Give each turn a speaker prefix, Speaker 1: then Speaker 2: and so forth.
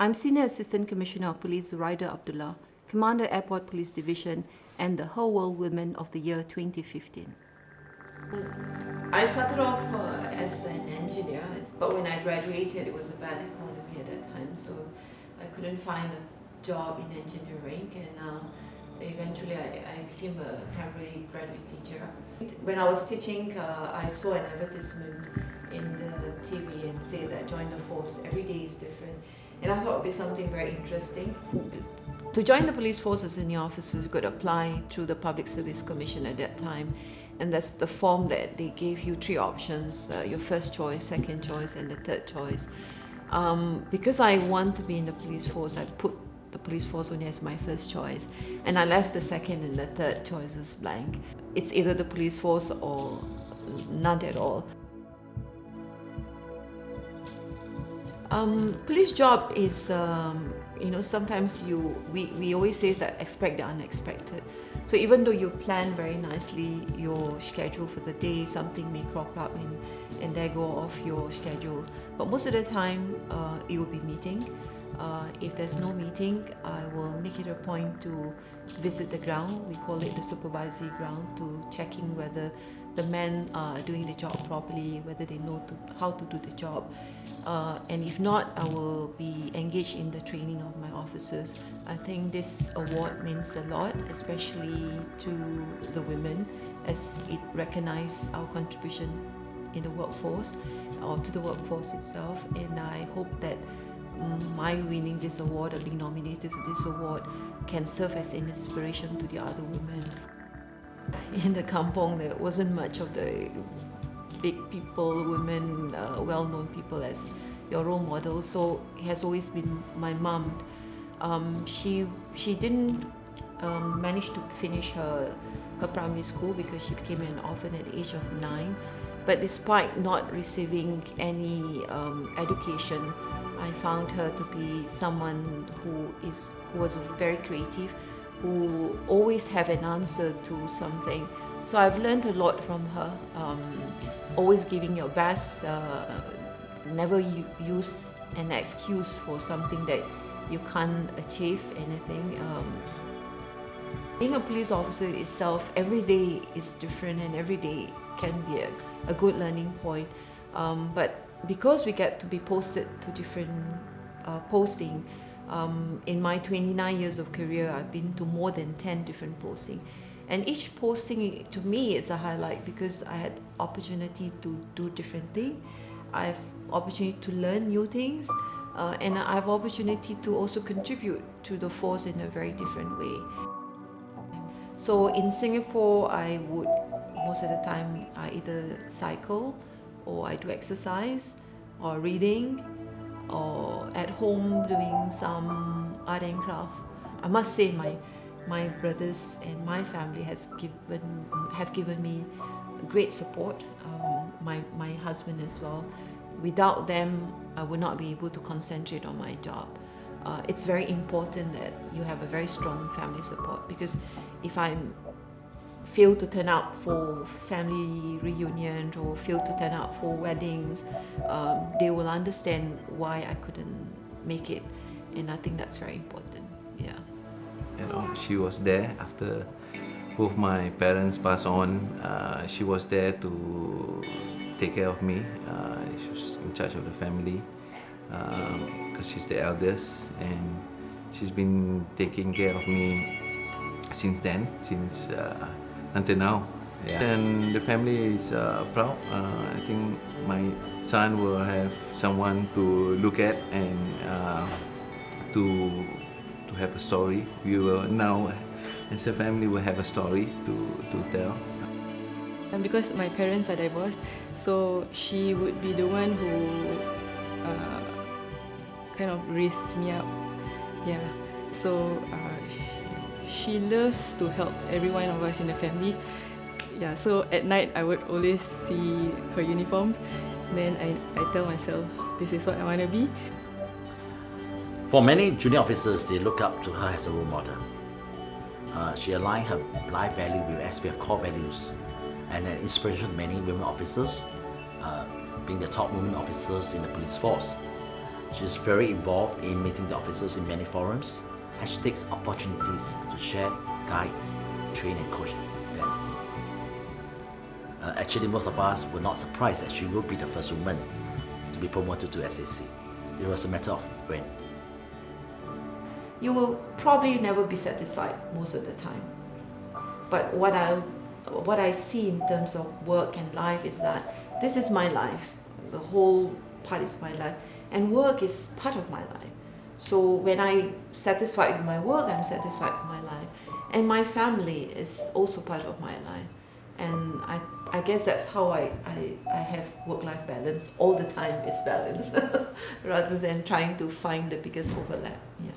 Speaker 1: I'm Senior Assistant Commissioner of Police Zuraidah Abdullah, Commander Airport Police Division, and the Whole World Women of the Year 2015. I started off as an engineer, but when I graduated, it was a bad economy at that time, so I couldn't find a job in engineering, and eventually I became a temporary graduate teacher. When I was teaching, I saw an advertisement in the TV and say that join the force, every day is different. And I thought it would be something very interesting. To join the police force as senior officers, you could apply through the Public Service Commission at that time. And that's the form that they gave you 3 options, your first choice, second choice, and the third choice. Because I want to be in the police force, I put the police force only as my first choice. And I left the second and the third choices blank. It's either the police force or none at all. Police job is, sometimes we always say that expect the unexpected. So even though you plan very nicely your schedule for the day, something may crop up and there go off your schedule. But most of the time, it will be meeting. If there's no meeting, I will make it a point to visit the ground. We call it the supervisory ground, to checking whether the men are doing the job properly, whether they know how to do the job. And if not, I will be engaged in the training of my officers. I think this award means a lot, especially to the women, as it recognizes our contribution in the workforce, or to the workforce itself. And I hope that my winning this award or being nominated for this award can serve as an inspiration to the other women. In the kampong, there wasn't much of the big people, women, well-known people as your role model. So it has always been my mom. She didn't manage to finish her primary school because she became an orphan at the age of 9. But despite not receiving any education, I found her to be someone who was very creative, who always have an answer to something. So I've learned a lot from her. Always giving your best, never use an excuse for something that you can't achieve anything. Being a police officer itself, every day is different and every day can be a good learning point. But because we get to be posted to different posting, in my 29 years of career, I've been to more than 10 different postings. And each posting, to me, it's a highlight because I had opportunity to do different things. I have opportunity to learn new things, and I have opportunity to also contribute to the force in a very different way. So in Singapore, I would, most of the time, I either cycle, or I do exercise, or reading, or at home doing some art and craft. I must say my brothers and my family have given me great support, my husband as well. Without them, I would not be able to concentrate on my job. It's very important that you have a very strong family support, because if I fail to turn up for family reunion or fail to turn up for weddings, they will understand why I couldn't make it, and I think that's very important. Yeah.
Speaker 2: She was there after both my parents passed on. She was there to take care of me. She was in charge of the family because she's the eldest, and she's been taking care of me since then, until now. Yeah. And the family is proud. I think my son will have someone to look at and to have a story. We will now, as a family, will have a story to tell.
Speaker 3: And because my parents are divorced, so she would be the one who kind of raised me up. Yeah. So she loves to help every one of us in the family. Yeah. So at night I would always see her uniforms. Then I tell myself, this is what I want to be.
Speaker 4: For many junior officers, they look up to her as a role model. She aligned her life value with SPF core values, and an inspiration to many women officers, being the top women officers in the police force. She's very involved in meeting the officers in many forums, and she takes opportunities to share, guide, train and coach them. Actually, most of us were not surprised that she will be the first woman to be promoted to SAC. It was a matter of when.
Speaker 1: You will probably never be satisfied most of the time. But what I see in terms of work and life is that this is my life. The whole part is my life. And work is part of my life. So when I'm satisfied with my work, I'm satisfied with my life. And my family is also part of my life. And I guess that's how I have work-life balance. All the time it's balance rather than trying to find the biggest overlap. Yeah.